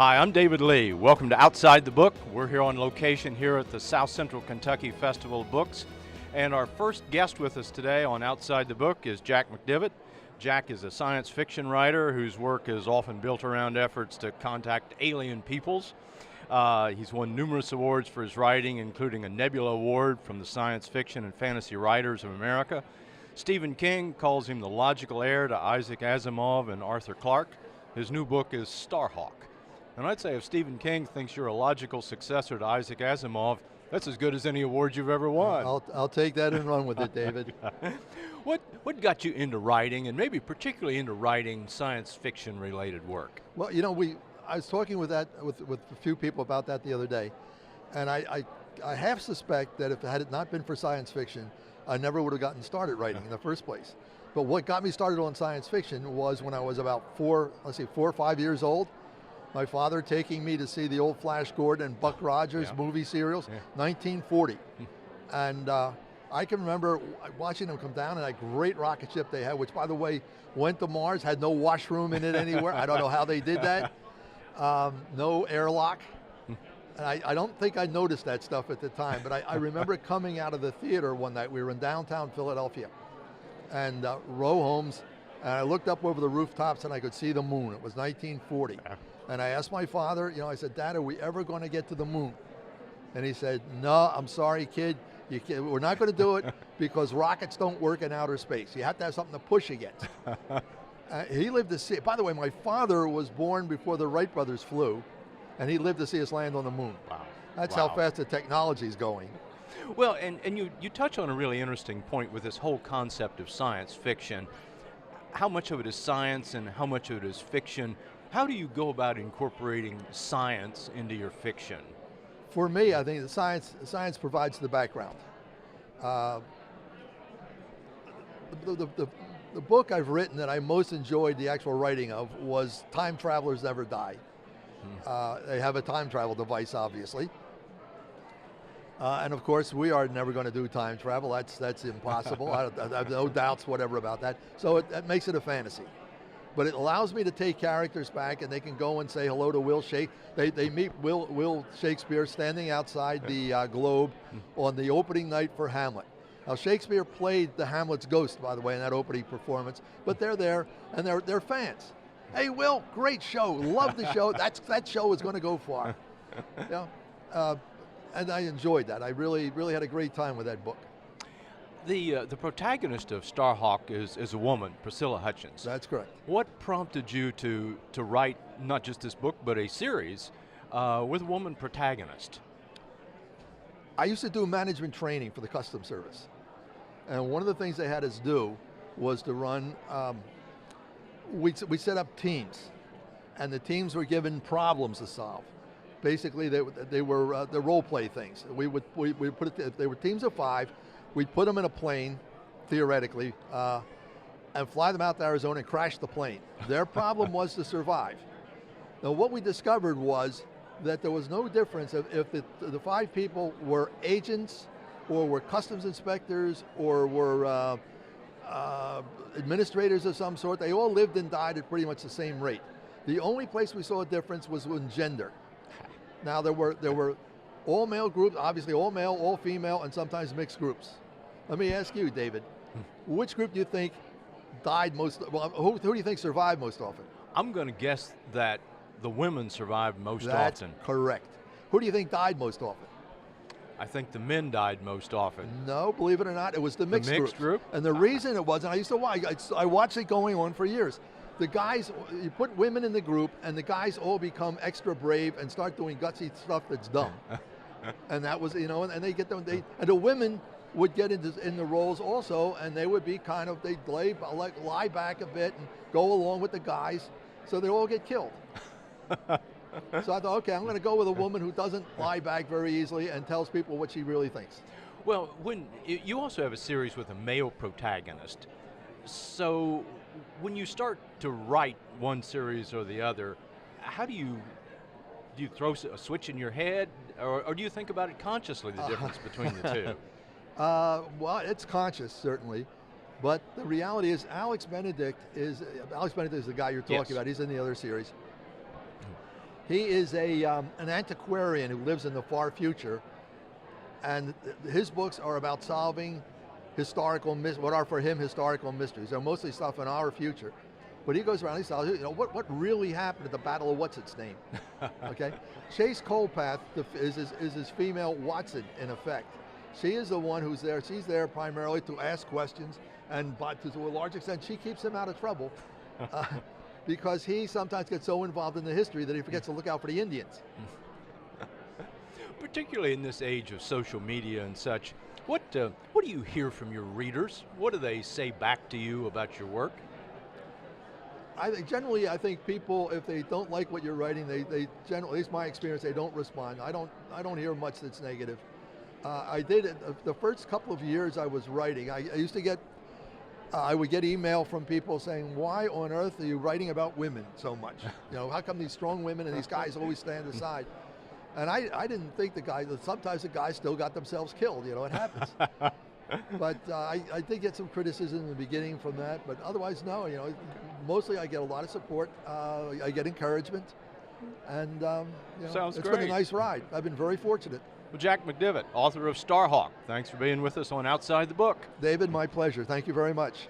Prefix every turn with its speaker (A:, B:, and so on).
A: Hi, I'm David Lee. Welcome to Outside the Book. We're here on location here at the South Central Kentucky Festival of Books. And our first guest with us today on Outside the Book is Jack McDevitt. Jack is a science fiction writer whose work is often built around efforts to contact alien peoples. He's won numerous awards for his writing, including a Nebula Award from the Science Fiction and Fantasy Writers of America. Stephen King calls him the logical heir to Isaac Asimov and Arthur Clarke. His new book is Starhawk. And I'd say if Stephen King thinks you're a logical successor to Isaac Asimov, that's as good as any award you've ever won.
B: I'll take that and run with it, David.
A: What got you into writing, and maybe particularly into writing science fiction related work?
B: Well, you know, I was talking with a few people about that the other day, and I half suspect that if had it not been for science fiction, I never would have gotten started writing in the first place. But what got me started on science fiction was when I was about 4 or 5 years old. My father taking me to see the old Flash Gordon and Buck Rogers movie serials, 1940. And I can remember watching them come down in that great rocket ship they had, which by the way, went to Mars, had no washroom in it anywhere. I don't know how they did that. No airlock. And I don't think I noticed that stuff at the time, but I remember coming out of the theater one night. We were in downtown Philadelphia, and row homes, and I looked up over the rooftops and I could see the moon. It was 1940. And I asked my father, I said, Dad, are we ever going to get to the moon? And he said, no, I'm sorry, kid. We're not going to do it because rockets don't work in outer space. You have to have something to push against. He lived to see, by the way, my father was born before the Wright brothers flew, and he lived to see us land on the moon.
A: Wow.
B: That's how fast the technology is going.
A: Well, and you touch on a really interesting point with this whole concept of science fiction. How much of it is science and how much of it is fiction? How do you go about incorporating science into your fiction?
B: For me, I think the science provides the background. The book I've written that I most enjoyed the actual writing of was Time Travelers Never Die. They have a time travel device, obviously. And of course, we are never going to do time travel. That's impossible. I have no doubts whatever about that. So that makes it a fantasy. But it allows me to take characters back, and they can go and say hello to Will Shakespeare. They meet Will Shakespeare standing outside the Globe on the opening night for Hamlet. Now Shakespeare played the Hamlet's ghost, by the way, in that opening performance. But they're there, and they're fans. Hey, Will, great show. Love the show. That show is going to go far. And I enjoyed that. I really had a great time with that book.
A: The protagonist of Starhawk is a woman, Priscilla Hutchins.
B: That's correct.
A: What prompted you to write not just this book, but a series with a woman protagonist?
B: I used to do management training for the Customs Service. And one of the things they had us do was to run, we set up teams. And the teams were given problems to solve. Basically, they were the role play things. We put it, if they were teams of 5, we'd put them in a plane, theoretically, and fly them out to Arizona and crash the plane. Their problem was to survive. Now what we discovered was that there was no difference if the 5 people were agents or were customs inspectors or were administrators of some sort. They all lived and died at pretty much the same rate. The only place we saw a difference was in gender. Now there were all male groups, obviously all male, all female, and sometimes mixed groups. Let me ask you, David, which group do you think died most, who do you think survived most often?
A: I'm going to guess that the women survived most often.
B: That's correct. Who do you think died most often?
A: I think the men died most often.
B: No, believe it or not, it was the mixed group. And the reason it was, and I used to watch, I watched it going on for years. The guys, you put women in the group, and the guys all become extra brave and start doing gutsy stuff that's dumb. And that was, and they get them. And the women would get in the roles also, and they would be they'd lie back a bit and go along with the guys, so they all get killed. So I thought, okay, I'm going to go with a woman who doesn't lie back very easily and tells people what she really thinks.
A: Well, when you also have a series with a male protagonist, so when you start to write one series or the other, how do you throw a switch in your head, or do you think about it consciously, the difference between the two?
B: Well, it's conscious, certainly. But the reality is Alex Benedict is the guy you're talking about. He's in the other series. He is an antiquarian who lives in the far future, and his books are about solving what are for him historical mysteries. They're mostly stuff in our future. But he goes around, he says, what really happened at the Battle of What's-Its-Name? Okay? Chase Colpath is his female Watson, in effect. She is the one who's there. She's there primarily to ask questions, but to a large extent, she keeps him out of trouble because he sometimes gets so involved in the history that he forgets to look out for the Indians.
A: Particularly in this age of social media and such, what do you hear from your readers? What do they say back to you about your work?
B: Generally, I think people, if they don't like what you're writing, they generally, at least my experience, they don't respond. I don't hear much that's negative. I did it the first couple of years I was writing. I used to get, I would get email from people saying, "Why on earth are you writing about women so much? How come these strong women and these guys always stand aside?" And I didn't think sometimes the guys still got themselves killed. It happens. But I did get some criticism in the beginning from that, but otherwise, no. Mostly I get a lot of support. I get encouragement, and
A: Sounds
B: it's
A: great.
B: been a nice ride. I've been very fortunate.
A: Well, Jack McDevitt, author of Starhawk, thanks for being with us on Outside the Book.
B: David, my pleasure. Thank you very much.